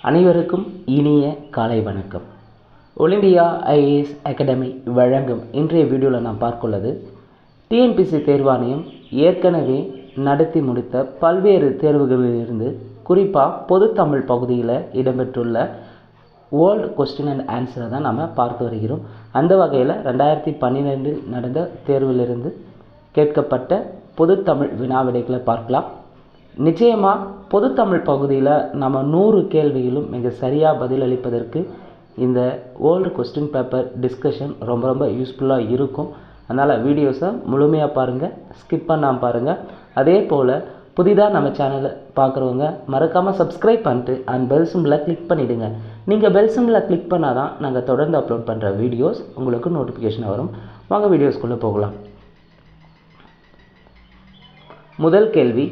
அனைவருக்கும் இனிய காலை வணக்கம். ஒலிம்பியா ஐஏஎஸ் அகாடமி வழங்கும் இன்றைய வீடியோவில் நாம் பார்க்குள்ளது டிஎன்பிஎஸ்சி தேர்வாணையம் ஏற்கனவே நடத்தி முடித்த பல்வேறு தேர்வுகளிலிருந்து குறிப்பாக பொதுத்தமிழ் பகுதியில் இடம்பெற்றுள்ள ஓல்டு கொஸ்டின் அண்ட் ஆன்சரை தான் நம்ம பார்த்து வருகிறோம். அந்த வகையில் 2012 நடந்த தேர்விலிருந்து கேட்கப்பட்ட பொதுத்தமிழ் வினாவிடைகளை பார்க்கலாம். நிச்சயமாக பொதுத்தமிழ் பகுதியில் நம்ம 100 கேள்விகளும் மிக சரியாக பதிலளிப்பதற்கு இந்த ஓல்டு கொஸ்டின் பேப்பர் டிஸ்கஷன் ரொம்ப யூஸ்ஃபுல்லாக இருக்கும். அதனால் வீடியோஸை முழுமையாக பாருங்கள், ஸ்கிப் பண்ணாமல் பாருங்கள். அதே போல் புதிதாக நம்ம சேனலை பார்க்குறவங்க மறக்காமல் சப்ஸ்கிரைப் பண்ணிட்டு அண்ட் பெல் சிம்பிளை கிளிக் பண்ணிவிடுங்க. நீங்கள் பெல் சிம்பிளை கிளிக் பண்ணால் தான் நாங்கள் தொடர்ந்து அப்லோட் பண்ணுற வீடியோஸ் உங்களுக்கு நோட்டிஃபிகேஷன் வரும். வாங்க வீடியோஸ்குள்ளே போகலாம். முதல் கேள்வி,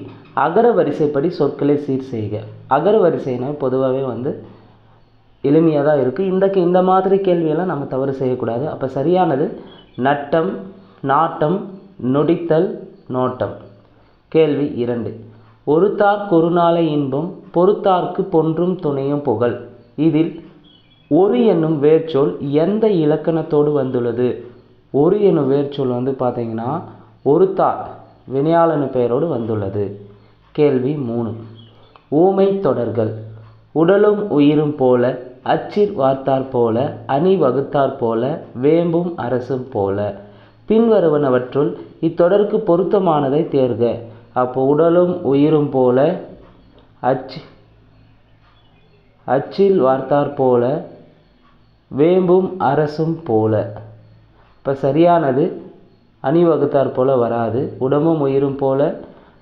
அகர வரிசைப்படி சொற்களை சீர் செய்க. அகர வரிசைனா பொதுவாகவே எளிமையாக தான் இருக்குது. இந்த மாதிரி கேள்வியெல்லாம் நம்ம தவறு செய்யக்கூடாது. அப்போ சரியானது நட்டம், நாட்டம், நொடித்தல், நோட்டம். கேள்வி 2, ஒருத்தார் குறுநாளை இன்பம் பொறுத்தார்க்கு பொன்றும் துணையும் புகழ். இதில் ஒரு என்னும் வேர்ச்சொல் எந்த இலக்கணத்தோடு வந்துள்ளது? ஒரு என்னும் வேர்ச்சொல் பார்த்தீங்கன்னா ஒருத்தார் வினையாளனு பெயரோடு வந்துள்ளது. கேள்வி 3, ஊமை தொடர்கள். உடலும் உயிரும் போல, அச்சிற் வார்த்தார் போல, அணி வகுத்தார் போல, வேம்பும் அரசும் போல. பின்வருவனவற்றுள் இத்தொடருக்கு பொருத்தமானதை தேர்க. அப்போ உடலும் உயிரும் போல, அச்சில் வார்த்தார் போல, வேம்பும் அரசும் போல. இப்போ சரியானது அணி வகுத்தார் போல வராது. உடம்பும் உயிரும் போல,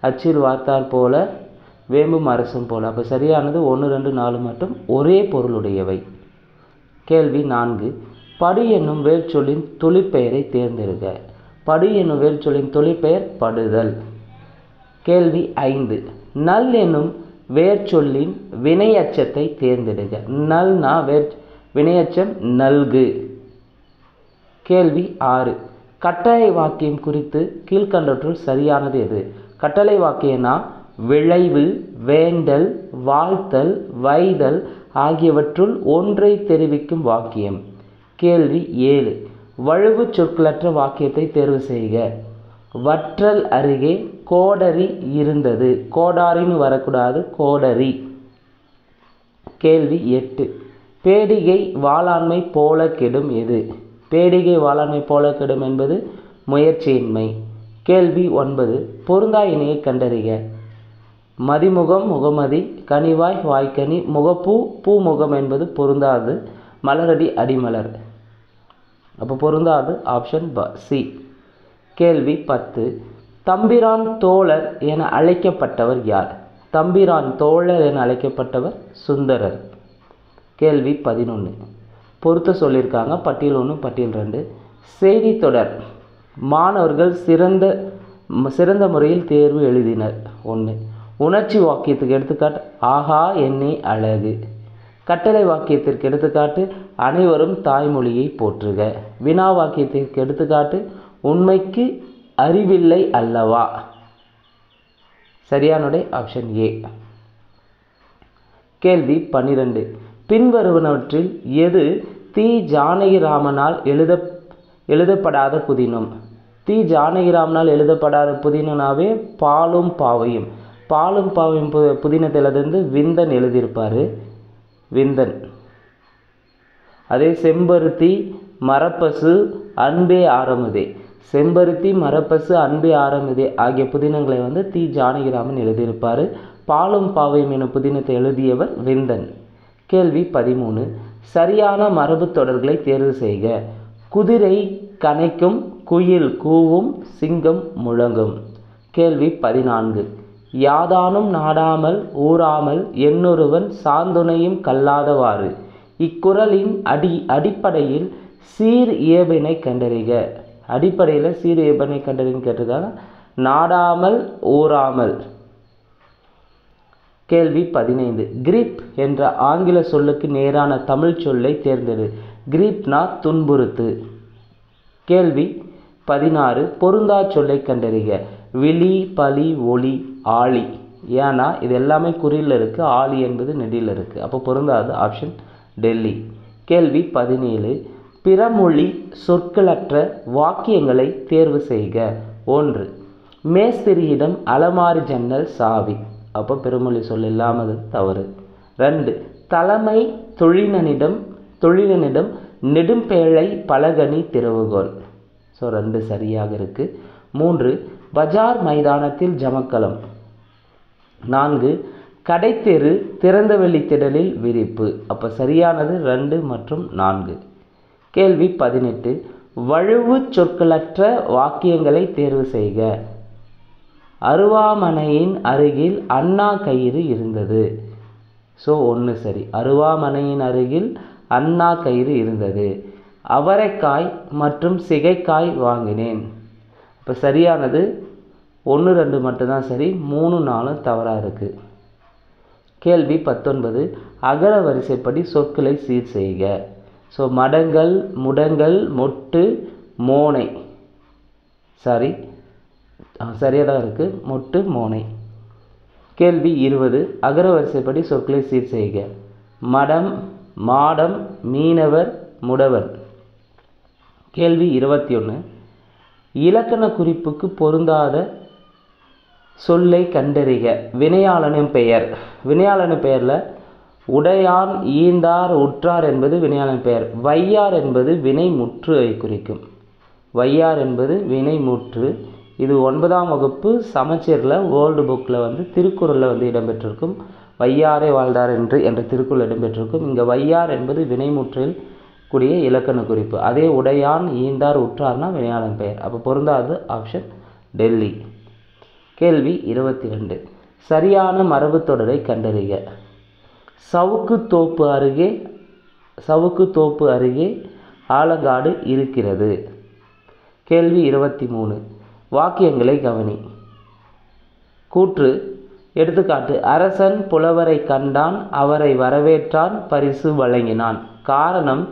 அச்சில் வார்த்தார் போல, வேம்பும் அரசும் போல. அப்போ சரியானது 1, 2, 4 மட்டும் ஒரே பொருளுடையவை. கேள்வி 4, படு என்னும் வேர்ச்சொல்லின் தொழிற்பெயரை தேர்ந்தெடுக்க. படு என்னும் வேர்ச்சொல்லின் தொழிற்பெயர் படுதல். கேள்வி 5, நல் என்னும் வேர்ச்சொல்லின் வினையச்சத்தை தேர்ந்தெடுக்க. நல்னா வினையச்சம் நல்கு. கேள்வி 6, கட்டளை வாக்கியம் குறித்து கீழ்கண்டவற்றுள் சரியானது எது? கட்டளை வாக்கியம்னா விளைவு, வேண்டல், வாழ்த்தல், வைதல் ஆகியவற்றுள் ஒன்றை தெரிவிக்கும் வாக்கியம். கேள்வி 7, வழுவு சொற்களற்ற வாக்கியத்தை தேர்வு செய்க. வற்றல் அருகே கோடரி இருந்தது. கோடாரின்னு வரக்கூடாது, கோடரி. கேள்வி 8, பேடிகை வாளாண்மை போல கெடும் எது? பேடிகை வாளாண்மை போல கெடும் என்பது முயற்சியின்மை. கேள்வி 9, பொருந்தா இணையை கண்டறிக. மதிமுகம் முகமதி, கனிவாய் வாய்க்கனி, முகப்பூ பூமுகம் என்பது பொருந்தாது. மலரடி அடிமலர். அப்போ பொருந்தாது ஆப்ஷன் சி. கேள்வி 10, தம்பிரான் தோழர் என அழைக்கப்பட்டவர் யார்? தம்பிரான் தோழர் என அழைக்கப்பட்டவர் சுந்தரர். கேள்வி 11, பொறுத்த சொல்லியிருக்காங்க. பட்டியல் 1 பட்டியல் 2. செய்தி தொடர் மாணவர்கள் சிறந்த முறையில் தேர்வு எழுதினர். 1. உணர்ச்சி வாக்கியத்துக்கு எடுத்துக்காட்டு ஆஹா என்னை அழகு. கட்டளை வாக்கியத்திற்கு எடுத்துக்காட்டு அனைவரும் தாய்மொழியை போற்றுக. வினா வாக்கியத்திற்கு எடுத்துக்காட்டு உண்மைக்கு அறிவில்லை அல்லவா. சரியானுடைய ஆப்ஷன் ஏ. கேள்வி 12, பின்வருவனவற்றில் எது தி ஜானகிராமனால் எழுதப்படாத புதினம்? தி ஜானகிராமனால் எழுதப்படாத புதினனாவே பாலும் பாவையும். பாலும் பாவையும் புதினத்திலிருந்து விந்தன் எழுதியிருப்பார். விந்தன். அதே செம்பருத்தி, மரப்பசு, அன்பே ஆரமுதே. செம்பருத்தி, மரப்பசு, அன்பே ஆரமுதே ஆகிய புதினங்களை தி ஜானகிராமன் எழுதியிருப்பார். பாலும் பாவையும் எனும் புதினத்தை எழுதியவர் விந்தன். கேள்வி 13, சரியான மரபு தொடர்களை தேர்வு செய்க. குதிரை கனைக்கும், குயில் கூவும், சிங்கம் முழங்கும். கேள்வி 14, யாதானும் நாடாமல் ஊறாமல் என்னொருவன் சாந்துணையும் கல்லாதவாறு. இக்குறளின் அடிப்படையில் சீர் இயல்பினை கண்டறிக. அடிப்படையில் சீர் இயல்பினை கண்டறின்னு கேட்டிருக்காங்க. நாடாமல் ஊறாமல். கேள்வி 15, கிரிப் என்ற ஆங்கில சொல்லுக்கு நேரான தமிழ் சொல்லை தேர்ந்தெடு. கிரிப்னா துன்புறுத்து. கேள்வி 16, பொருந்தா சொல்லை கண்டறிக. விழி, பலி, ஒளி, ஆழி ஏன்னா இது எல்லாமே குறியில் இருக்குது, ஆலி என்பது நெடியில் இருக்குது. அப்போ பொருந்தாது ஆப்ஷன் டெல்லி. கேள்வி 17. பிறமொழி சொற்களற்ற வாக்கியங்களை தேர்வு செய்க. 1. மேஸ்திரியிடம் அலமாரி ஜன்னல் சாவி. அப்போ பிறமொழி சொல் இல்லாமல் தவறு. 2. தலைமை தொழிலனிடம் நெடும்பேழை பலகனி திறவுகோல். ஸோ 2 சரியாக இருக்குது. 3. பஜார் மைதானத்தில் ஜமக்கலம். 4. கடைத்தெரு திறந்தவெளி திடலில் விரிப்பு. அப்போ சரியானது 2 மற்றும் 4. கேள்வி 18. வழுவு சொற்களற்ற வாக்கியங்களை தேர்வு செய்க. அருவாமனையின் அருகில் அண்ணா கயிறு இருந்தது. ஸோ 1 சரி. அருவாமனையின் அருகில் அண்ணா கயிறு இருந்தது. அவரைக்காய் மற்றும் சிகைக்காய் வாங்கினேன். இப்போ சரியானது 1, 2 மட்டும்தான் சரி, 3, 4 தவறாக இருக்குது. கேள்வி 19. அகர வரிசைப்படி சொற்களை சீர் செய்க. ஸோ மடங்கள், முடங்கள், மொட்டு, மோனை. சரியாக தான் இருக்குது, மொட்டு, மோனை. கேள்வி 20. அகர வரிசைப்படி சொற்களை சீர் செய்க. மடம், மாடம், மீனவர், முடவர். கேள்வி 21. இலக்கண குறிப்புக்கு பொருந்தாத சொல்லை கண்டறிக. வினையாளனின் பெயர். வினையாளனின் பெயரில் உடையான், ஈந்தார், உற்றார் என்பது வினையாளன் பெயர். வையார் என்பது வினைமுற்றுவை குறிக்கும். வையார் என்பது வினைமுற்று. இது 9ஆம் வகுப்பு சமச்சீரில் ஓல்டு புக்கில் திருக்குறளில் இடம்பெற்றிருக்கும். வையாரே வாழ்ந்தார் என்ற திருக்குறள் இடம்பெற்றிருக்கும். இங்கே வையார் என்பது வினைமுற்றில் கூடிய இலக்கண குறிப்பு. அதே உடையான், ஈந்தார், உற்றார்னா வினையாளன் பெயர். அப்போ பொருந்தாது ஆப்ஷன் டெல்லி. கேள்வி 22. சரியான மரபு தொடரை கண்டறிக. சவுக்கு தோப்பு அருகே ஆலங்காடு இருக்கிறது. கேள்வி 23. வாக்கியங்களை கவனி. கூற்று. எடுத்துக்காட்டு. அரசன் புலவரை கண்டான், அவரை வரவேற்றான், பரிசு வழங்கினான். காரணம்.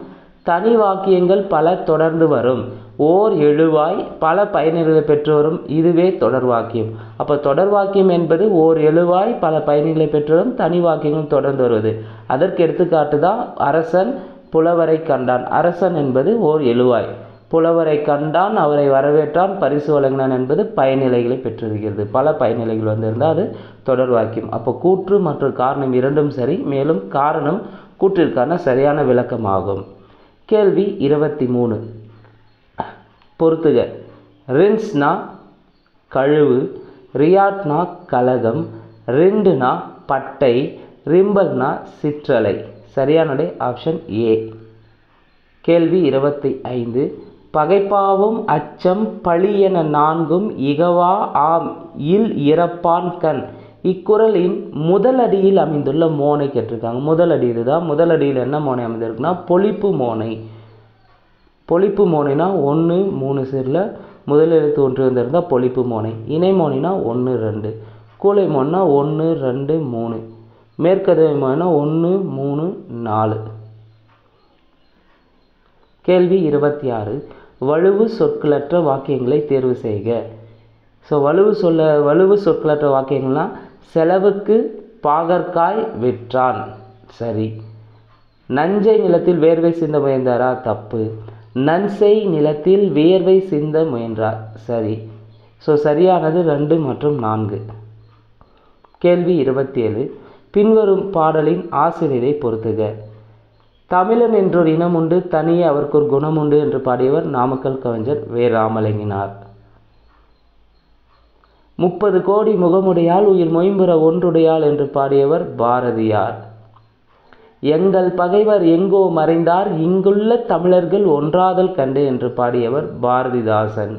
தனி வாக்கியங்கள் பல தொடர்ந்து வரும். ஓர் எழுவாய் பல பயனிலை பெற்று வரும். இதுவே தொடர் வாக்கியம். அப்போ தொடர் வாக்கியம் என்பது ஓர் எழுவாய் பல பயனிலை பெற்று வரும், தனி வாக்கியங்கள் தொடர்ந்து வருவது. அதற்கு எடுத்துக்காட்டு தான் அரசன் புலவரை கண்டான். அரசன் என்பது ஓர் எழுவாய். புலவரை கண்டான், அவரை வரவேற்றான், பரிசு வழங்கினான் என்பது பயனிலைகளை பெற்றிருக்கிறது. பல பயனிலைகள் வந்திருந்தால் அது தொடர் வாக்கியம். அப்போ கூற்று மற்றும் காரணம் இரண்டும் சரி. மேலும் காரணம் கூற்றிற்கான சரியான விளக்கமாகும். கேள்வி 23. பொறுத்துக. ரின்ஸ்னா கழுவு, ரியாட்னா கலகம், ரிண்டுனா பட்டை, ரிம்பல்னா சிற்றலை. சரியானது ஆப்ஷன் ஏ. கேள்வி 25. பகைப்பாவும் அச்சம் பழி என நான்கும் இகவா ஆம் இல் இறப்பான் கண். இக்குறளின் முதல் அடியில் அமைந்துள்ள மோனை கேட்டிருக்காங்க. முதல் அடி இதுதான். முதல் அடியில் என்ன மோனை அமைந்திருக்குன்னா பொழிப்பு மோனை. பொழிப்பு மோனைனா 1, 3 சேரில் முதல் எழுத்து 1 வந்திருந்தால் பொழிப்பு மோனை. இணை மோனைனா 1, 2. கூலை மோனா 1, 2, 3. மேற்கதவை மோனா 1, 3, 4. கேள்வி 26. வலுவு சொற்களற்ற வாக்கியங்களை தேர்வு செய்க. ஸோ வலுவு சொற்களற்ற வாக்கியங்கள்லாம் செலவுக்கு பாகற்காய் விற்றான். சரி. நஞ்சை நிலத்தில் வேர்வை சிந்த முயன்றாரா? தப்பு. நன்செய் நிலத்தில் வேர்வை சிந்த முயன்றார். சரி. ஸோ சரியானது 2 மற்றும் 4. கேள்வி 27. பின்வரும் பாடலின் ஆசிரியரை பொறுத்துக. தமிழன் என்றொரு இனம் உண்டு, தனியே அவருக்கு ஒரு குணம் உண்டு என்று பாடியவர் நாமக்கல் கவிஞர் வே. ராமலிங்கனார். 30 கோடி முகமுடையால் உயிர் மொயம்புற ஒன்றுடையாள் என்று பாடியவர் பாரதியார். எங்கள் பகைவர் எங்கோ மறைந்தார், இங்குள்ள தமிழர்கள் ஒன்றாதல் கண்டு என்று பாடியவர் பாரதிதாசன்.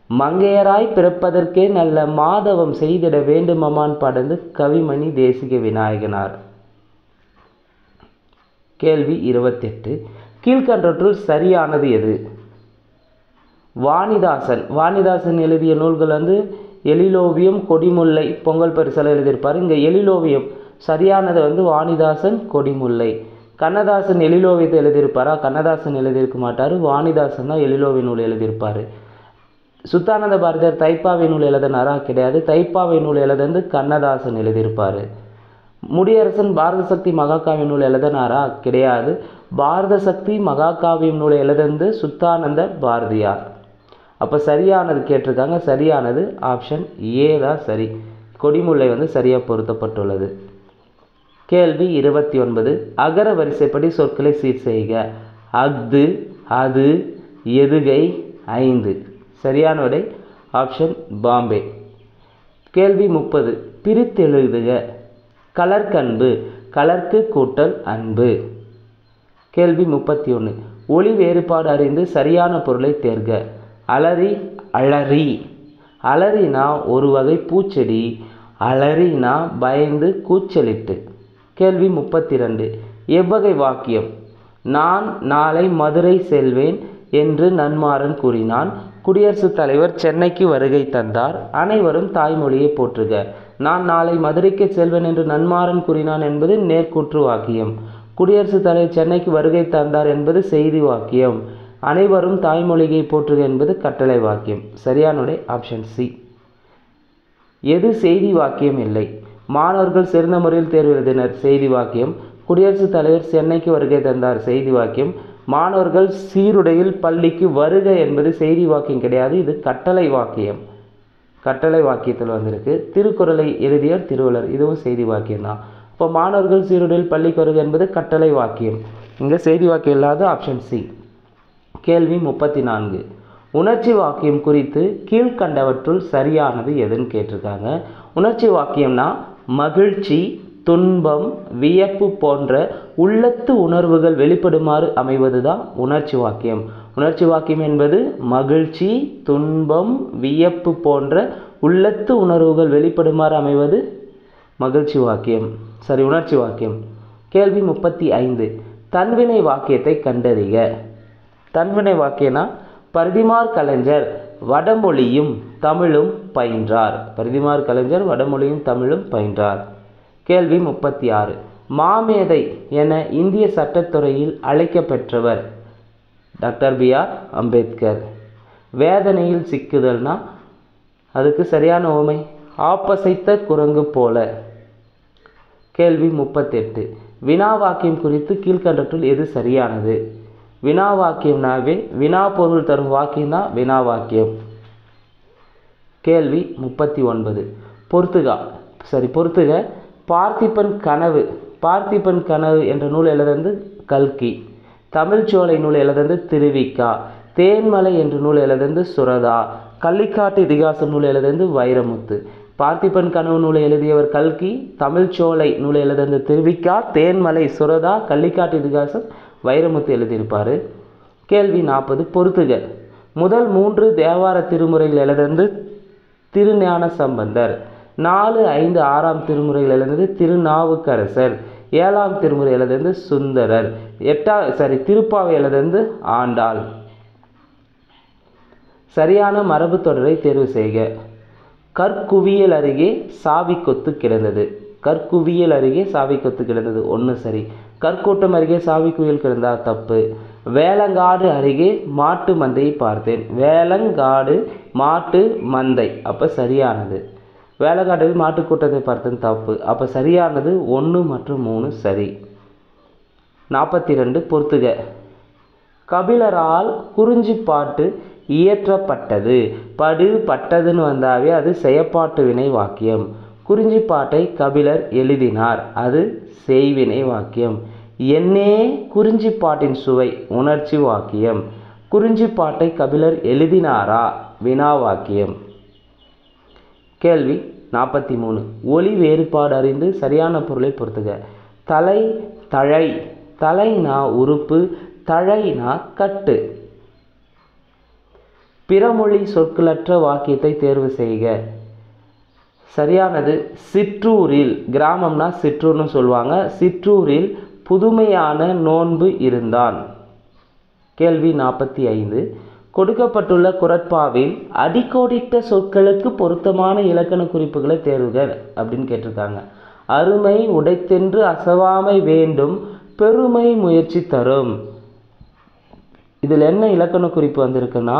மங்கையராய் பிறப்பதற்கே நல்ல மாதவம் செய்திட வேண்டுமமான் பாடந்து கவிமணி தேசிக விநாயகனார். கேள்வி 28. கீழ்கண்டவற்றுள் சரியானது எது? வாணிதாசன் எழுதிய நூல்கள் எழிலோவியம், கொடிமுல்லை, பொங்கல் பரிசெல்லாம் எழுதியிருப்பார். இங்கே எழிலோவியம் சரியானது வாணிதாசன், கொடிமுல்லை. கண்ணதாசன் எழிலோவியத்தை எழுதியிருப்பாரா? கண்ணதாசன் எழுதியிருக்க மாட்டார். வாணிதாசன் தான் எழிலோவிய நூல் எழுதியிருப்பார். சுத்தானந்த பாரதியார் தைப்பாவை நூல் எழுதினாரா? கிடையாது. தைப்பாவை நூல் எழுதுந்து கண்ணதாசன் எழுதியிருப்பார். முடியரசன் பாரத சக்தி மகாகாவிய நூல் எழுதினாரா? கிடையாது. பாரத சக்தி மகாகாவியம் நூலை எழுதுந்து சுத்தானந்த பாரதியார். அப்போ சரியானது கேட்டிருக்காங்க. சரியானது ஆப்ஷன் ஏ தான் சரி. கொடிமுல்லை சரியாக பொருத்தப்பட்டுள்ளது. கேள்வி 29. அகர வரிசைப்படி சொற்களை சீர் செய்க. அஃது, அது, எதுகை, ஐந்து. சரியான விடை ஆப்ஷன் பாம்பே. கேள்வி 30. பிரித்தெழுதுக. கலர்கண்பு, கலர்க்கு கூட்டல் அன்பு. கேள்வி 31. ஒளி வேறுபாடு அறிந்து சரியான பொருளை தேர்க. அலரி, அலரி. அலரினா ஒரு வகை பூச்செடி, அலரினா பயந்து கூச்சலிட்டு. கேள்வி 32. எவ்வகை வாக்கியம்? நான் நாளை மதுரை செல்வேன் என்று நன்மாறன் கூறினான். குடியரசுத் தலைவர் சென்னைக்கு வருகை தந்தார். அனைவரும் தாய்மொழியை போற்றுக. நான் நாளை மதுரைக்கு செல்வேன் என்று நன்மாறன் கூறினான் என்பது நேர்கூற்று வாக்கியம். குடியரசுத் தலைவர் சென்னைக்கு வருகை தந்தார் என்பது செய்தி வாக்கியம். அனைவரும் தாய்மொழியை போற்றுக என்பது கட்டளை வாக்கியம். சரியான ஆப்ஷன் சி. எது செய்தி வாக்கியம் இல்லை? மாணவர்கள் சிறந்த முறையில் தேர்வு எழுதினர். செய்தி வாக்கியம். குடியரசுத் தலைவர் சென்னைக்கு வருகை தந்தார். செய்தி வாக்கியம். மாணவர்கள் சீருடையில் பள்ளிக்கு வருக என்பது செய்தி வாக்கியம் கிடையாது. இது கட்டளை வாக்கியம். கட்டளை வாக்கியத்தில் வந்திருக்கு. திருக்குறளை எழுதியவர் திருவள்ளுவர். இதுவும் செய்தி வாக்கியம் தான். இப்போ மாணவர்கள் சீருடையில் பள்ளிக்கு வருக என்பது கட்டளை வாக்கியம். இங்கே செய்தி வாக்கியம் இல்லாத ஆப்ஷன் சி. கேள்வி 34. உணர்ச்சி வாக்கியம் குறித்து கீழ்கண்டவற்றுள் சரியானது எதுன்னு கேட்டிருக்காங்க. உணர்ச்சி வாக்கியம்னா மகிழ்ச்சி, துன்பம், வியப்பு போன்ற உள்ளத்து உணர்வுகள் வெளிப்படுமாறு அமைவது தான் உணர்ச்சி வாக்கியம். உணர்ச்சி வாக்கியம் என்பது மகிழ்ச்சி, துன்பம், வியப்பு போன்ற உள்ளத்து உணர்வுகள் வெளிப்படுமாறு அமைவது மகிழ்ச்சி வாக்கியம். சரி, உணர்ச்சி வாக்கியம். கேள்வி 35. தன்வினை வாக்கியத்தை கண்டறிக. தன்வினை வாக்கியம்னா பரிதிமார் கலைஞர் வடமொழியும் தமிழும் பயின்றார். பரிதிமார் கலைஞர் வடமொழியும் தமிழும் பயின்றார். கேள்வி 36. மாமேதை என இந்திய சட்டத்துறையில் அழைக்கப்பெற்றவர் டாக்டர் பி.ஆர். அம்பேத்கர். வேதனையில் சிக்குதல்னா அதுக்கு சரியான உவமை ஆப்பசைத்த குரங்கு போல. கேள்வி 38. வினா வாக்கியம் குறித்து கீழ்கண்டற்றுள் எது சரியானது? வினா வாக்கியம்னாவே வினா பொருள் தரும் வாக்கியம் தான் வினா வாக்கியம். கேள்வி 39. பொறுத்துக. பார்த்திபன் கனவு. பார்த்திபன் கனவு என்ற நூல் எழுதந்து கல்கி. தமிழ்ச்சோலை நூல் எழுதந்து திருவிக்கா. தேன்மலை என்ற நூல் எழுதந்து சுரதா. கள்ளிக்காட்டு இதிகாசம் நூல் எழுதந்து வைரமுத்து. பார்த்திபன் கனவு நூலை எழுதியவர் கல்கி. தமிழ்ச்சோலை நூலை எழுதந்து திருவிக்கா. தேன்மலை சுரதா. கள்ளிக்காட்டு இதிகாசம் வைரமுத்து எழுதியிருப்பார். கேள்வி 40. பொறுத்துக. முதல் 3 தேவார திருமுறைகள் எழுதந்து திருஞான சம்பந்தர். 4, 5, 6ஆம் திருமுறைகள் எழுந்தது திருநாவுக்கரசர். 7ஆம் திருமுறை எழுதந்து சுந்தரர். திருப்பாவை எழுதந்து ஆண்டாள். சரியான மரபு தொடரை தேர்வு செய்க. கற்குவியல் அருகே சாவி கொத்து கிடந்தது. கற்குவியல் அருகே சாவி கொத்து கிடந்தது 1 சரி. கற்கூட்டம் அருகே சாவி குவியல் கிடந்தால் தப்பு. வேலங்காடு அருகே மாட்டு மந்தையை பார்த்தேன். வேலங்காடு மாட்டு மந்தை அப்போ சரியானது. வேலங்காடு மாட்டு கூட்டத்தை பார்த்தேன் தப்பு. அப்போ சரியானது 1 மற்றும் 3 சரி. 42. பொறுத்துக. கபிலரால் குறிஞ்சிப்பாட்டு இயற்றப்பட்டது. பட்டதுன்னு வந்தாவே அது செயப்பாட்டு வினை வாக்கியம். குறிஞ்சிப்பாட்டை கபிலர் எழுதினார். அது செய்வினை வாக்கியம். என்னே குறிஞ்சிப்பாட்டின் சுவை உணர்ச்சி வாக்கியம். குறிஞ்சிப்பாட்டை கபிலர் எழுதினாரா வினா வாக்கியம். கேள்வி 43. ஒலி வேறுபாடு அறிந்து சரியான பொருளை பொறுத்துக. தலை, தழை. தலைனா உறுப்பு, தழைனா கட்டு. பிறமொழி சொற்களற்ற வாக்கியத்தை தேர்வு செய்க. சரியானது சிற்றூரில். கிராமம்னா சிற்றூர்னு சொல்லுவாங்க. சிற்றூரில் புதுமையான நோன்பு இருந்தான். கேள்வி 45. கொடுக்கப்பட்டுள்ள குறட்பாவில் அடிக்கோடிட்ட சொற்களுக்கு பொருத்தமான இலக்கண குறிப்புகளை தேர்வுக அப்படின்னு கேட்டிருக்காங்க. அருமை உடைத்தென்று அசவாமை வேண்டும், பெருமை முயற்சி தரும். இதில் என்ன இலக்கண குறிப்பு வந்திருக்குன்னா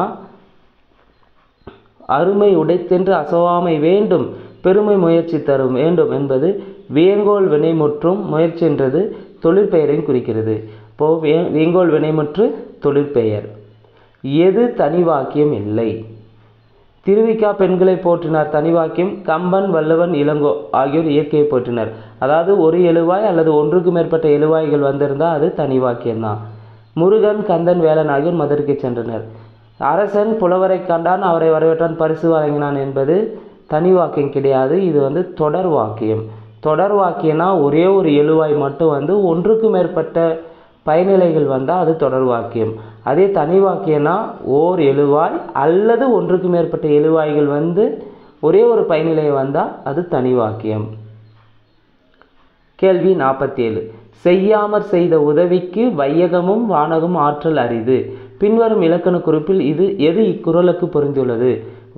அருமை உடைத்தென்று அசவாமை வேண்டும், பெருமை முயற்சி தரும் வேண்டும் என்பது வேங்கோல் வினைமுற்றும் முயற்சி என்றது தொழிற்பெயரையும் குறிக்கிறது. இப்போது வேங்கோல் வினைமுற்று தொழிற்பெயர். எது தனி வாக்கியம் இல்லை? திருவிக்கா பெண்களை போற்றினார் தனி வாக்கியம். கம்பன், வள்ளுவன், இளங்கோ ஆகியோர் இயற்கையை போற்றினர். அதாவது ஒரு எழுவாய் அல்லது ஒன்றுக்கு மேற்பட்ட எழுவாய்கள் வந்திருந்தால் அது தனி வாக்கியம்தான். முருகன், கந்தன், வேலன் ஆகியோர் மதுரைக்கு சென்றனர். அரசன் புலவரை கண்டான், அவரை வரவேற்றான், பரிசு வழங்கினான் என்பது தனி வாக்கியம் கிடையாது. இது தொடர் வாக்கியம். தொடர் வாக்கியம்னா ஒரே ஒரு எழுவாய் மட்டும் ஒன்றுக்கு மேற்பட்ட பயனிலைகள் வந்தால் அது தொடர் வாக்கியம். அதே தனி வாக்கியம்னா ஓர் எழுவாய் அல்லது ஒன்றுக்கு மேற்பட்ட எழுவாய்கள் ஒரே ஒரு பயனிலை வந்தால் அது தனி வாக்கியம். கேள்வி 47. செய்யாமற் செய்த உதவிக்கு வையகமும் வானகமும் ஆற்றல் அரிது. பின்வரும் இலக்கண குறிப்பில் எது இக்குறளுக்கு பொருந்தியுள்ளது?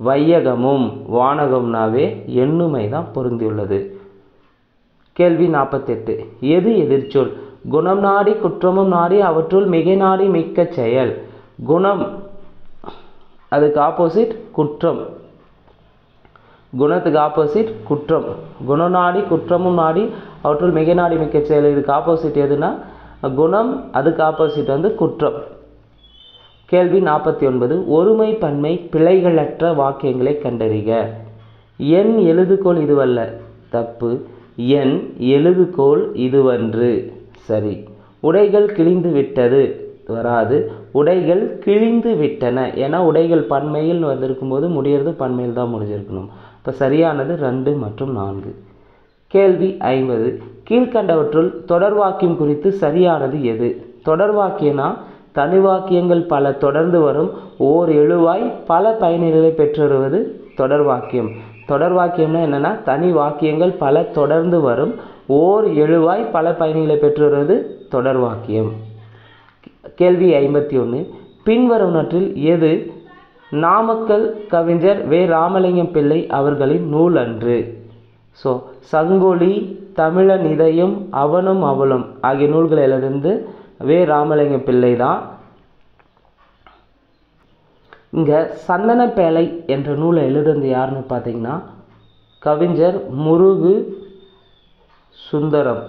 வையகமும் வானகம்னாவே எண்ணுமை தான் பொருந்தியுள்ளது. கேள்வி 48. எது எதிர்ச்சொல்? குணம் நாடி குற்றமும் நாடி அவற்றுள் மிகை நாடி மிக்க செயல். குணம் அதுக்கு ஆப்போசிட் குற்றம். குணத்துக்கு ஆப்போசிட் குற்றம். குணம் நாடி குற்றமும் நாடி அவற்றுள் மிகை நாடி மிக்க செயல். இதுக்கு ஆப்போசிட் எதுனா குணம், அதுக்கு ஆப்போசிட் குற்றம். கேள்வி 49. ஒருமை பன்மை பிழைகளற்ற வாக்கியங்களை கண்டறிக. என் எழுதுகோள் இதுவல்ல, தப்பு. என் எழுதுகோள் இதுவன்று, சரி. உடைகள் கிழிந்து விட்டது வராது, உடைகள் கிழிந்து விட்டன. ஏன்னா உடைகள் பன்மையில் வந்திருக்கும்போது முடியறது பன்மையில் தான் முடிஞ்சிருக்கணும். இப்போ சரியானது 2 மற்றும் 4. கேள்வி 50. கீழ்கண்டவற்றுள் தொடர் வாக்கியம் குறித்து சரியானது எது? தொடர் வாக்கியம்னா தனி வாக்கியங்கள் பல தொடர்ந்து வரும் ஓர் எழுவாய் பல பயனிலைகளை பெற்று வருவது தொடர் வாக்கியம். தொடர் வாக்கியம்னா என்னென்னா தனி வாக்கியங்கள் பல தொடர்ந்து வரும் ஓர் எழுவாய் பல பயனிகளை பெற்று வருவது தொடர் வாக்கியம். கேள்வி 51. பின்வருவனற்றில் எது நாமக்கல் கவிஞர் வே. ராமலிங்கம் பிள்ளை அவர்களின் நூல் அன்று? சங்கொலி, தமிழன் இதயம், அவனும் அவளும் ஆகிய நூல்கள் எழுதிருந்து வே. ராமலிங்கம் பிள்ளை தான். இங்கே சந்தனப்பேழை என்ற நூலை எழுதுனது யாருன்னு பார்த்தீங்கன்னா கவிஞர் முருகு சுந்தரம்.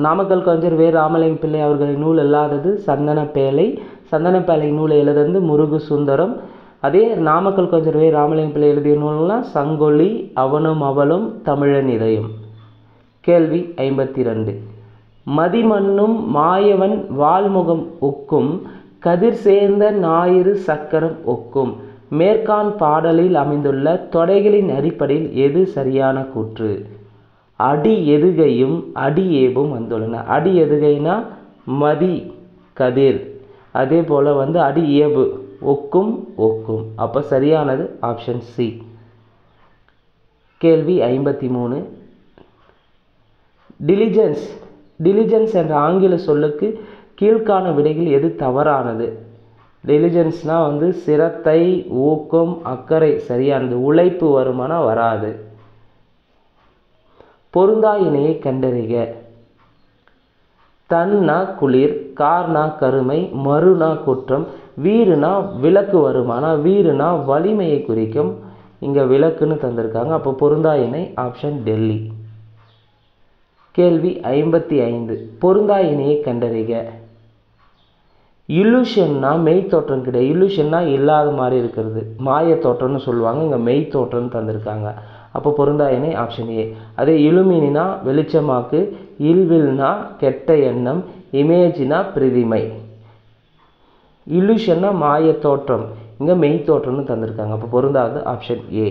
நாமக்கல் கவிஞர் வே. ராமலிங்கம் பிள்ளை அவர்களின் நூல் இல்லாதது சந்தனப்பேழை. சந்தனப்பேழை நூலை எழுதுனது முருகு சுந்தரம். அதே நாமக்கல் கவிஞர் வே. ராமலிங்கம் பிள்ளை எழுதிய நூல்னால் சங்கொலி, அவனும் அவளும், தமிழன் இதயம். கேள்வி 52. மதிமன்னும் மாயவன் வால்முகம் ஒக்கும் கதிர் சேர்ந்த ஞாயிறு சக்கரம் ஒக்கும். மேற்கான் பாடலில் அமைந்துள்ள தொடைகளின் அடிப்படையில் எது சரியான கூற்று? அடி எதுகையும் அடி ஏபும் வந்துள்ளன. அடி எதுகைனா மதி கதிர், அதே போல் அடி ஏபு ஒக்கும் ஒக்கும். அப்போ சரியானது ஆப்ஷன் சி. கேள்வி 53. டிலிஜென்ஸ் என்ற ஆங்கில சொல்லுக்கு கீழ்காண விடைகள் எது தவறானது? டிலிஜென்ஸ்னால் சிரத்தை, ஊக்கம், அக்கறை சரியானது. உழைப்பு வருமானம் வராது. பொருந்தா இணையை கண்டறிக. தன்னா குளிர், கார்னா கருமை, மறுனா குற்றம், வீறுனா விளக்கு வருமானா, வீறுனா வலிமையை குறிக்கும். இங்கே விளக்குன்னு தந்திருக்காங்க. அப்போ பொருந்தா இணை ஆப்ஷன் டெல்லி. கேள்வி 55. பொருந்தா இணையை கண்டறிக. இல்யூஷன்னா மெய் தோற்றம் கிடையாது. இல்யூஷன்னா இல்லாத மாதிரி இருக்கிறது, மாய தோற்றம்னு சொல்லுவாங்க. இங்கே மெய் தோற்றம்னு தந்திருக்காங்க. அப்போ பொருந்தா இணை ஆப்ஷன் ஏ. அதே இலுமினா வெளிச்சமாக்கு, இல்வில்னா கெட்ட எண்ணம், இமேஜினா பிரதிமை. இல்யூஷன்னா மாய தோற்றம், இங்கே மெய் தோற்றம்னு தந்திருக்காங்க. அப்போ பொருந்தாது ஆப்ஷன் ஏ.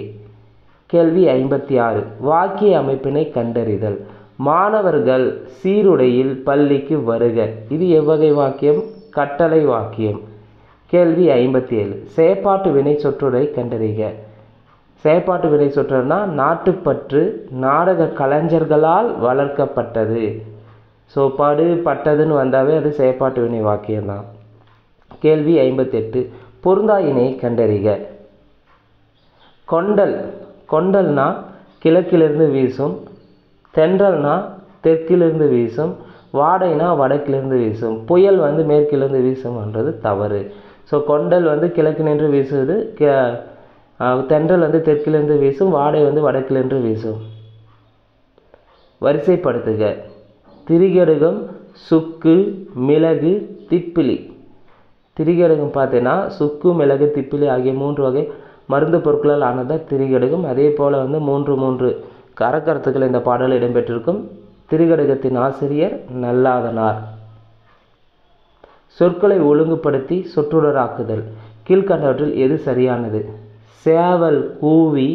கேள்வி 56. வாக்கிய அமைப்பினை கண்டறிதல். மாணவர்கள் சீருடையில் பள்ளிக்கு வருக. இது எவ்வகை வாக்கியம்? கட்டளை வாக்கியம். கேள்வி 57. செயற்பாட்டு வினை சொற்றொடரை கண்டறிக. செயற்பாட்டு வினை சொற்றொடர்னா நாட்டுப்பற்று நாடக கலைஞர்களால் வளர்க்கப்பட்டது. பட்டதுன்னு வந்தாவே அது செயற்பாட்டு வினை வாக்கியம்தான். கேள்வி 58. பொருந்தா இணையை கண்டறிக. கொண்டல்னா கிழக்கிலிருந்து வீசும், தென்றல்னா தெற்கிலிருந்து வீசும், வாடைனா வடக்கிலிருந்து வீசும், புயல் மேற்கிலிருந்து வீசும்ன்றது தவறு. ஸோ கொண்டல் வந்து கிழக்கு நின்று வீசுவது, தென்றல் வந்து தெற்கிலிருந்து வீசும், வாடை வந்து வடக்கிலிருந்து வீசும். வரிசைப்படுத்துக. திரிகடுகம், சுக்கு, மிளகு, திப்பிலி. திரிகடுகம் பார்த்தீங்கன்னா சுக்கு, மிளகு, திப்பிலி ஆகிய 3 வகை மருந்து பொருட்களால் ஆனதான் திரிகடுகம். அதே போல் வந்து 3 கரக்கருத்துக்கள் இந்த பாடலில் இடம்பெற்றிருக்கும். திரிகடுகத்தின் ஆசிரியர் நல்லாதனார். சொற்களை ஒழுங்குபடுத்தி சொற்றொடராக்குதல். கீழ்கண்டவற்றில் எது சரியானது? சேவல் கூவி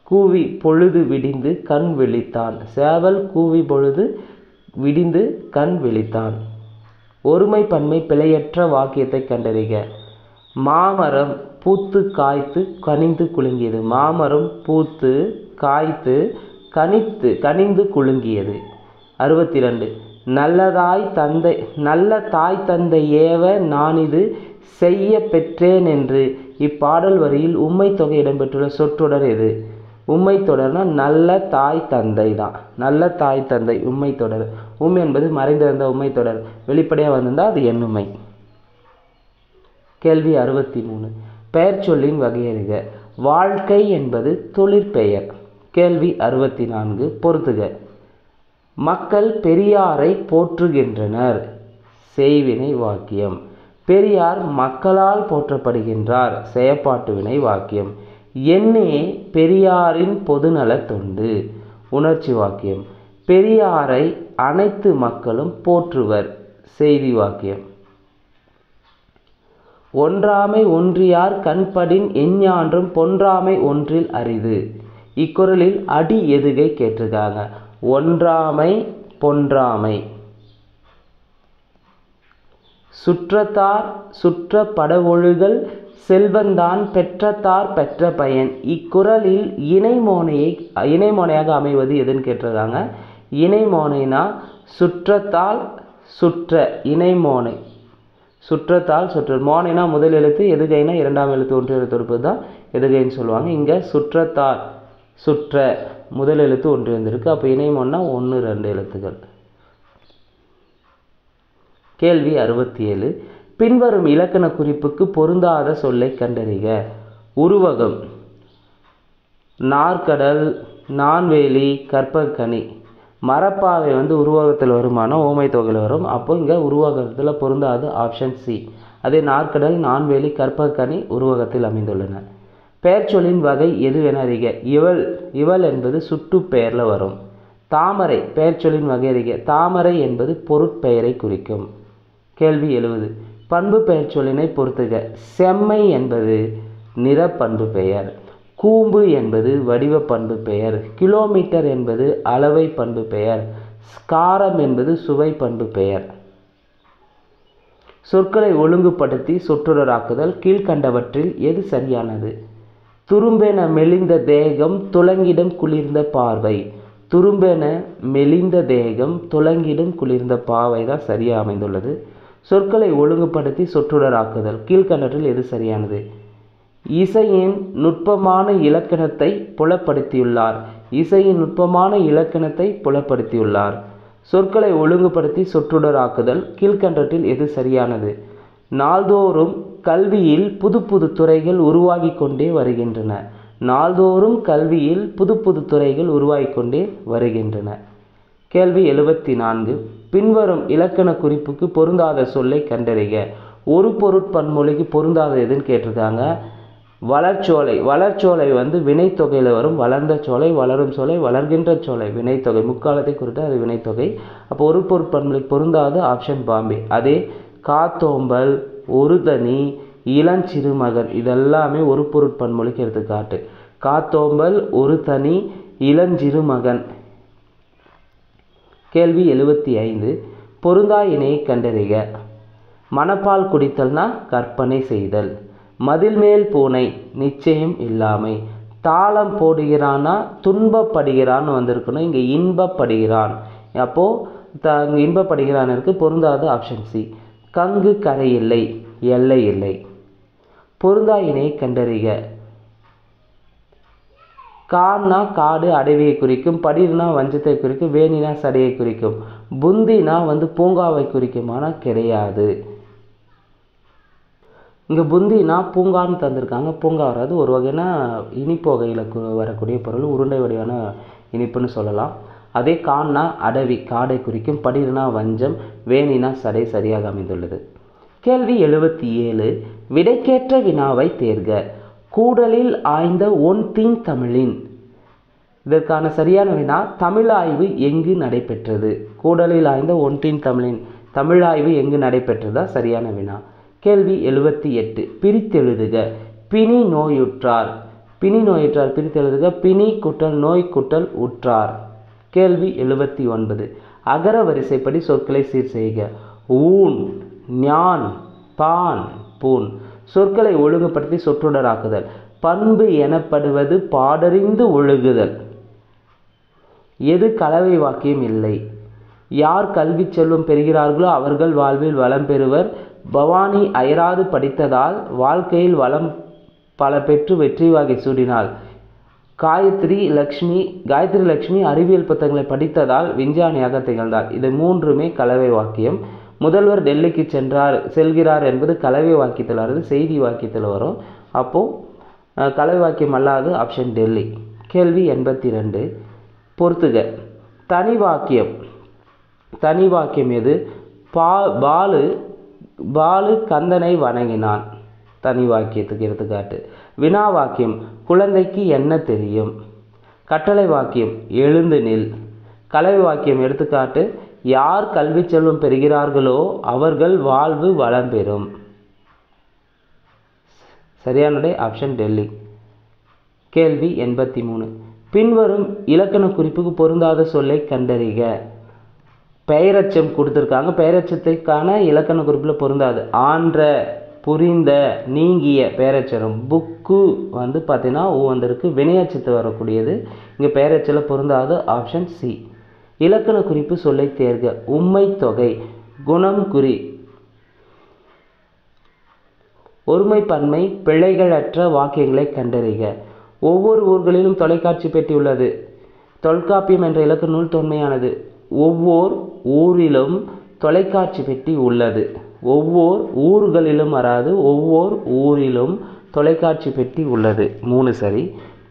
கூவி பொழுது விடிந்து கண் விழித்தான். சேவல் கூவி பொழுது விடிந்து கண் விழித்தான். ஒருமை பன்மை பிழையற்ற வாக்கியத்தை கண்டறிக. மாமரம் பூத்து காய்த்து கனிந்து குலுங்கியது. மாமரம் பூத்து காய்த்து கனிந்து குலுங்கியது. 62. நல்ல தாய் தந்தை ஏவ நான் இது செய்ய பெற்றேன் என்று இப்பாடல் வரியில் உம்மை தொகை இடம்பெற்றுள்ள சொற்றொடர் எது? உம்மை தொடர்னா நல்ல தாய் தந்தை தான். நல்ல தாய் தந்தை உம்மை தொடர். என்பது மறைந்திருந்த உம்மை தொடர் வெளிப்படையாக வந்திருந்தால் அது எண்ணுமை. கேள்வி 63. பெயர் சொல்லின் வகையறிக. வாழ்க்கை என்பது தொழிற்பெயர். கேள்வி 64. பொறுத்துக. மக்கள் பெரியாரை போற்றுகின்றனர். செய்வினை வாக்கியம். பெரியார் மக்களால் போற்றப்படுகின்றார். செயற்பாட்டு வினை வாக்கியம். என்னே பெரியாரின் பொதுநல தொண்டு. உணர்ச்சி வாக்கியம். பெரியாரை அனைத்து மக்களும் போற்றுவர். செய்தி வாக்கியம். ஒன்றாமை ஒன்றியார் கண்படின் எஞ்ஞான்றும் பொன்றாமை ஒன்றில் அரிது. இக்குறளில் அடி எதுகை கேட்டிருக்காங்க. ஒன்றாமை பொன்றாமை. சுற்றத்தார் சுற்ற படவொழுகல் செல்வந்தான் பெற்றத்தார் பெற்ற பயன். இக்குறளில் இணைமோனையாக அமைவது எதுன்னு கேட்டிருக்காங்க. இணைமோனைனா சுற்றத்தால் சுற்ற இணைமோனை. சுற்றத்தால் சுற்ற. மோனைனா முதல் எழுத்து, எதுகைனா இரண்டாம் எழுத்து ஒன்று எழுத்து இருப்பது தான் எதுகைன்னு சொல்லுவாங்க. இங்கே சுற்றத்தால் சுற்ற முதல் எழுத்து ஒன்று இருந்திருக்கு. அப்போ இணைமோன்னா 1 2 எழுத்துக்கள். கேள்வி 67. பின்வரும் இலக்கண குறிப்புக்கு பொருந்தாத சொல்லை கண்டறிக. உருவகம். நாற்கடல், நான்வேலி, கற்பகக்கனி. மரப்பாவை வந்து உருவகத்தில் வருமானா ஓமை தொகையில் வரும். அப்போ இங்கே உருவகத்தில் பொருந்தாது ஆப்ஷன் சி. அதே நாற்கடல், நான்வேலி, கற்பகக்கனி உருவகத்தில் அமைந்துள்ளன. பெயர் சொல்லின் வகை எதுவென அறிக. இவள் என்பது சுட்டு பெயரில் வரும். தாமரை பெயர் சொல்லின் வகை அறிக. தாமரை என்பது பொருட்பெயரை குறிக்கும். கேள்வி 70. பண்பு பெயர் சொல்லினை பொறுத்துக. செம்மை என்பது நிற பண்பு பெயர். கூம்பு என்பது வடிவ பண்பு பெயர். கிலோமீட்டர் என்பது அளவை பண்பு பெயர். ஸ்காரம் என்பது சுவை பண்பு பெயர். சொற்களை ஒழுங்குபடுத்தி சொற்றொடராக்குதல். கீழ்கண்டவற்றில் எது சரியானது? துரும்பென மெலிந்த தேகம் துலங்கிடம் குளிர்ந்த பார்வை. துரும்பென மெலிந்த தேகம் துலங்கிடம் குளிர்ந்த பார்வை தான் சரியாக அமைந்துள்ளது. சொற்களை ஒழுங்குபடுத்தி சொற்றொடராக்குதல். கீழ்கண்டவற்றில் எது சரியானது? இசையின் நுட்பமான இலக்கணத்தை புலப்படுத்தியுள்ளார். இசையின் நுட்பமான இலக்கணத்தை புலப்படுத்தியுள்ளார். சொற்களை ஒழுங்குபடுத்தி சொற்றொடராக்குதல். கீழ்கண்டவற்றில் எது சரியானது? நாள்தோறும் கல்வியில் புது துறைகள் உருவாகி கொண்டே வருகின்றன. நாள்தோறும் கல்வியில் புது துறைகள் உருவாகி கொண்டே வருகின்றன. கேள்வி 74. பின்வரும் இலக்கண குறிப்புக்கு பொருந்தாத சொல்லை கண்டறிக. ஒரு பொருட்பன்மொழிக்கு பொருந்தாத எதுன்னு கேட்டிருக்காங்க. வளர்ச்சோலை. வளர்ச்சோலை வந்து வினைத்தொகையில் வரும். வளர்ந்த சோலை, வளரும் சோலை, வளர்கின்ற சோலை வினைத்தொகை. முக்காலத்தை குறித்து அது வினைத்தொகை. அப்போ ஒரு பொருட்பன்மொழிக்கு பொருந்தாத ஆப்ஷன் பாம்பே. அதே காத்தோம்பல், ஒருதனி, இளஞ்சிறுமகன் இதெல்லாமே ஒரு பொருட்பன்மொழிக்கு எடுத்துக்காட்டு. காத்தோம்பல், ஒரு தனி, இளஞ்சிறுமகன். கேள்வி 75. பொருந்தா இணையை கண்டறிக. மனப்பால் குடித்தல்னா கற்பனை செய்தல். மதில் மேல் பூனை நிச்சயம் இல்லாமை. தாளம் போடுகிறான்னா துன்பப்படுகிறான்னு வந்திருக்கணும். இங்கே இன்பப்படுகிறான். அப்போது இங்கே இன்பப்படுகிறான் இருக்கு. பொருந்தாத ஆப்ஷன் சி. கங்கு கரையில்லை, எல்லை இல்லை. பொருந்தா இணையை கண்டறிக. கான்னா காடு அடவியை குறிக்கும். படினா வஞ்சத்தை குறிக்கும். வேணினா சடையை குறிக்கும். புந்தினா வந்து பூங்காவை குறிக்கும். ஆனால் கிடையாது. இங்கே புந்தினா பூங்கான்னு தந்திருக்காங்க. பூங்கா வராது, ஒரு வகைனா இனிப்பு வகையில் வரக்கூடிய பொருள், உருண்டை வடிவான இனிப்புன்னு சொல்லலாம். அதே கான்னா அடவி, காடை குறிக்கும். படினா வஞ்சம், வேணினா சடை. சரியாக அமைந்துள்ளது. கேள்வி 77. விடைக்கேற்ற வினாவை தேர்க. கூடலில் ஆய்ந்த ஒன் தீன் தமிழின். இதற்கான சரியான வினா தமிழாய்வு எங்கு நடைபெற்றது? கூடலில் ஆய்ந்த ஒன் தீன் தமிழின் தமிழாய்வு எங்கு நடைபெற்றதா சரியான வினா. கேள்வி 78. பிரித்தெழுதுக. பிணி நோயுற்றார். பிணி நோயுற்றார் பிரித்தெழுதுக. பிணி குட்டல் நோய் குட்டல் உற்றார். கேள்வி 79. அகர வரிசைப்படி சொற்களை சீர் செய்க. ஊன், ஞான், பான், பூன். சொற்களை ஒழுங்குபடுத்தி சொற்றொடராக்குதல். பண்பு எனப்படுவது பாடறிந்து ஒழுகுதல். எது கலவை வாக்கியம் இல்லை? யார் கல்வி செல்வம் பெறுகிறார்களோ அவர்கள் வாழ்வில் வளம் பெறுவர். பவானி அயராது படித்ததால் வாழ்க்கையில் வளம் பல பெற்று வெற்றி வாகை சூடினாள். காயத்ரி லக்ஷ்மி அறிவியல் புத்தகங்களை படித்ததால் விஞ்ஞானியாக திகழ்ந்தார். இது மூன்றுமே கலவை வாக்கியம். முதல்வர் டெல்லிக்கு செல்கிறார் என்பது கலவை வாக்கியத்தில் வருது, செய்தி வாக்கியத்தில் வரும். அப்போது கலவை வாக்கியம் அல்லாது ஆப்ஷன் டெல்லி. கேள்வி 82. பொறுத்துக. தனி வாக்கியம். தனி வாக்கியம் எது? பாலு கந்தனை வணங்கினான். தனி வாக்கியத்துக்கு எடுத்துக்காட்டு. வினா வாக்கியம் குழந்தைக்கு என்ன தெரியும்? கட்டளை வாக்கியம் எழுந்து நில். கலவை வாக்கியம் எடுத்துக்காட்டு யார் கல்வி செல்வம் பெறுகிறார்களோ அவர்கள் வாழ்வு வளம் பெறும். சரியானது ஆப்ஷன் டெல்லி. கேள்வி 83. பின்வரும் இலக்கண குறிப்புக்கு பொருந்தாத சொல்லை கண்டறிக. பெயரச்சம் கொடுத்துருக்காங்க. பெயரச்சத்துக்கான இலக்கண குறிப்பில் பொருந்தாது. ஆன்ற, புரிந்த, நீங்கிய பெயரச்சரம். புக்கு பார்த்தீங்கன்னா வந்திருக்கு, வினையச்சத்து வரக்கூடியது. இங்கே பெயரச்சல பொருந்தாது ஆப்ஷன் சி. இலக்கண குறிப்பு சொல்லை தேர்க. உம்மை தொகை, குணம் குறி, ஒருமை பன்மை, பிழைகளற்ற வாக்கியங்களை கண்டறிக. ஒவ்வொரு ஊர்களிலும் தொலைக்காட்சி பெட்டி உள்ளது. தொல்காப்பியம் என்ற இலக்கண நூல் தொன்மையானது. ஒவ்வொரு ஊரிலும் தொலைக்காட்சி பெட்டி உள்ளது. ஒவ்வொரு ஊர்களிலும் வராது, ஒவ்வொரு ஊரிலும் தொலைக்காட்சி பெட்டி உள்ளது. 3 சரி.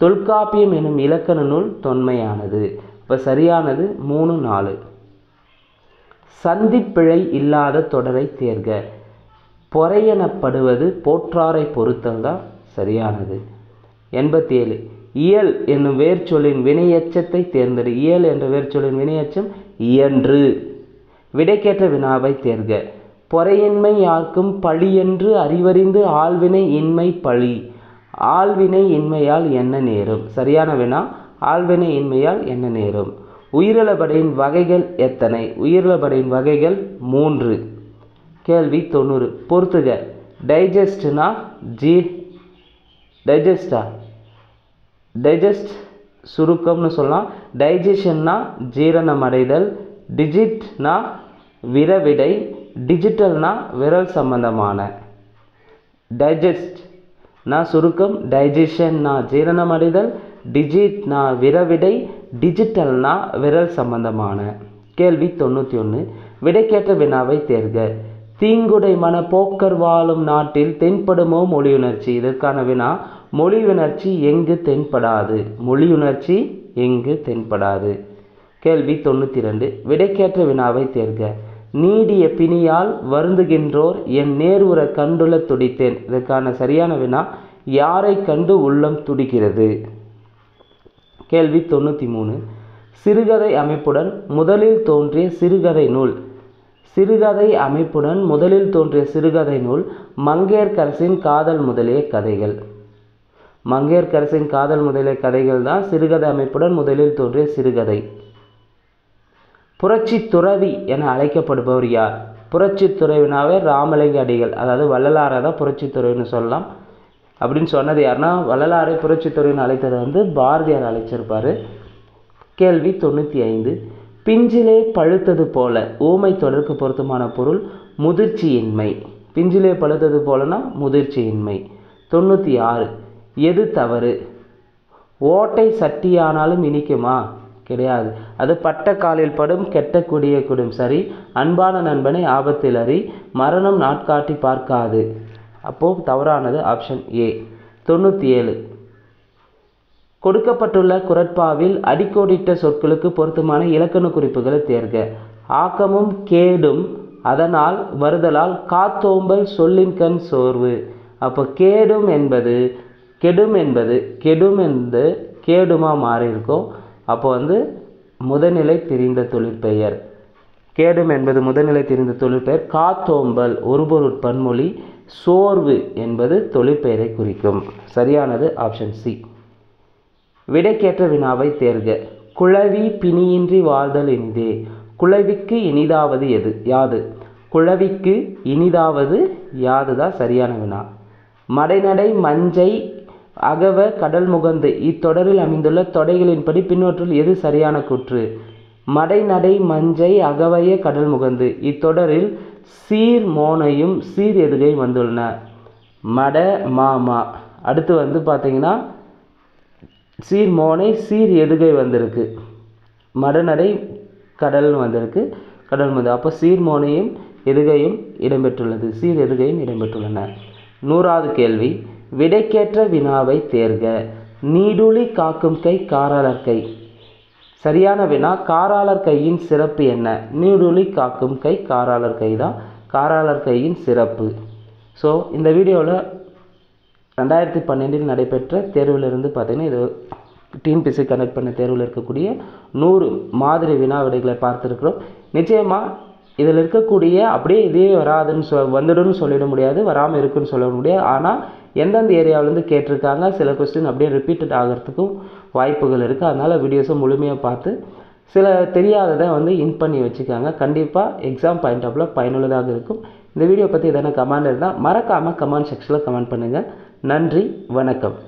தொல்காப்பியம் எனும் இலக்கண நூல் தொன்மையானது. இப்போ சரியானது 3, 4. சந்திப்பிழை இல்லாத தொடரை தேர்க. பொறையெனப்படுவது போற்றாரை பொறுத்தல் தான் சரியானது. 87. இயல் என்னும் வேர்ச்சொல்லின் வினையச்சத்தை தேர்ந்தெடு. இயல் என்ற வேர்ச்சொல்லின் வினையச்சம் இயன்று. விடைக்கேற்ற வினாவை தேர்க. பொறையின்மை யார்க்கும் பழி என்று அறிவறிந்து ஆள்வினை இன்மை பழி. ஆள்வினை இன்மையால் என்ன நேரும்? சரியான வினா ஆள்வினை இன்மையால் என்ன நேரும். உயிரிழபடையின் வகைகள் எத்தனை? உயிரிழபடையின் வகைகள் 3. கேள்வி 90. பொறுத்துக. டைஜஸ்ட்னா டைஜஸ்ட் சுருக்கம்னு சொல்லலாம். டைஜஷன்னா ஜீரணம் அடைதல். டிஜிட்னா விரவிடை. டிஜிட்டல்னா விரல் சம்பந்தமான. டைஜஸ்ட்னா சுருக்கம், டைஜஷன்னா ஜீரணம் அடைதல், டிஜிட்னா விரவிடை, டிஜிட்டல்னா விரல் சம்பந்தமான. கேள்வி 91. விடைக்கேற்ற வினாவை தேர்க. தீங்குடை மன போக்கர் வாழும் நாட்டில் தென்படுமோ மொழியுணர்ச்சி. இதற்கான வினா மொழியுணர்ச்சி எங்கு தென்படாது. மொழியுணர்ச்சி எங்கு தென்படாது. கேள்வி 92. விடைக்கேற்ற வினாவை தேர்க. நீடிய பிணியால் வருந்துகின்றோர் என் நேர்வுற கண்டுள்ள துடித்தேன். இதற்கான சரியான வினா யாரை கண்டு உள்ளம் துடிக்கிறது. கேள்வி 93. சிறுகதை அமைப்புடன் முதலில் தோன்றிய சிறுகதை நூல். சிறுகதை அமைப்புடன் முதலில் தோன்றிய சிறுகதை நூல் மங்கையர்க்கரசின் காதல் முதலிய கதைகள். மங்கையர்க்கரசின் காதல் முதலிய கதைகள் தான் சிறுகதை அமைப்புடன் முதலில் தோன்றிய சிறுகதை. புரட்சி துறவி என அழைக்கப்படுபவர் யார்? புரட்சி துறவினாவே ராமலிங்க அடிகள், அதாவது வள்ளலாரை தான் புரட்சி துறவின்னு சொல்லலாம். அப்படின்னு சொன்னது யாருன்னா வள்ளலாரை புரட்சி துறவின்னு அழைத்தது பாரதியார் அழைச்சிருப்பார். கேள்வி 95. பிஞ்சிலே பழுத்தது போல ஊமை தொடருக்கு பொருத்தமான பொருள் முதிர்ச்சியின்மை. பிஞ்சிலே பழுத்தது போலனா முதிர்ச்சியின்மை. 96. எது தவறு? ஓட்டை சட்டியானாலும் இனிக்குமா? கிடையாது. அது பட்ட காலில் படும் கெட்ட குடிய குடும். சரி. அன்பான நண்பனை ஆபத்தில் அறி, மரணம் நாட்காட்டி பார்க்காது. அப்போது தவறானது ஆப்ஷன் ஏ 97. கொடுக்கப்பட்டுள்ள குறட்பாவில் அடிக்கோடிட்ட சொற்களுக்கு பொருத்தமான இலக்கண குறிப்புகளை தேர்க. ஆக்கமும் கேடும் அதனால் வருதலால் காத்தோம்பல் சொல்லின்கண் சோர்வு. அப்போ கெடும் என்பது கேடுமா மாறி இருக்கும். அப்போ முதநிலை தெரிந்த தொழிற்பெயர். கேடும் என்பது முதநிலை தெரிந்த தொழிற்பெயர். காத்தோம்பல் ஒருபொருட் பன்மொழி. சோர்வு என்பது தொழிற்பெயரை குறிக்கும். சரியானது ஆப்ஷன் சி. விடைக்கேற்ற வினாவை தேர்க. குழவி பிணியின்றி வாழ்தல் இனிதே. குழவிக்கு இனிதாவது யாது? குழவிக்கு இனிதாவது யாது தான் சரியான வினா. மடைநடை மஞ்சை அகவ கடல் முகந்து இத்தொடரில் அமைந்துள்ள தொடைகளின்படி பின்னோற்றில் எது சரியான கூற்று? மடைநடை மஞ்சை அகவய கடல் முகந்து இத்தொடரில் சீர் மோனையும் சீர் எதுகையும் வந்துள்ளன. மட மாமா. அடுத்து பார்த்தீங்கன்னா சீர் மோனை சீர் எதுகை வந்திருக்கு. மடநடை கடல்னு வந்திருக்கு, கடல் முகந்து. அப்போ சீர் மோனையும் எதுகையும் இடம்பெற்றுள்ளது, சீர் எதுகையும் இடம்பெற்றுள்ளன. 100வது கேள்வி. விடைக்கேற்ற வினாவை தேர்க. நீடுழி காக்கும் கை காராளர் கை. சரியான வினா காராளர் கையின் சிறப்பு என்ன? நீடுழி காக்கும் கை காராளர் கை தான் காராளர் கையின் சிறப்பு. ஸோ இந்த வீடியோவில் 2012 நடைபெற்ற தேர்விலிருந்து பார்த்தீங்கன்னா இது டிஎன்பிஎஸ்சி கண்டக்ட் பண்ண தேர்வில் இருக்கக்கூடிய 100 மாதிரி வினா விடைகளை பார்த்துருக்குறோம். நிச்சயமாக இதில் இருக்கக்கூடிய அப்படியே இதே வராதுன்னு வந்துடும்னு சொல்லிட முடியாது, வராமல் இருக்குன்னு சொல்ல முடியாது. ஆனால் எந்தெந்த ஏரியாவிலேருந்து கேட்டிருக்காங்க, சில கொஸ்டின் அப்படியே ரிப்பீட்டட் ஆகிறதுக்கும் வாய்ப்புகள் இருக்குது. அதனால் வீடியோஸை முழுமையாக பார்த்து சில தெரியாததை இன் பண்ணி வச்சுக்காங்க. கண்டிப்பாக எக்ஸாம் பாயிண்ட் ஆஃப் வியூ பயனுள்ளதாக இருக்கும். இந்த வீடியோ பற்றி எதனா கமெண்ட் இருந்தால் மறக்காமல் கமெண்ட் செக்ஷனில் கமெண்ட் பண்ணுங்கள். நன்றி, வணக்கம்.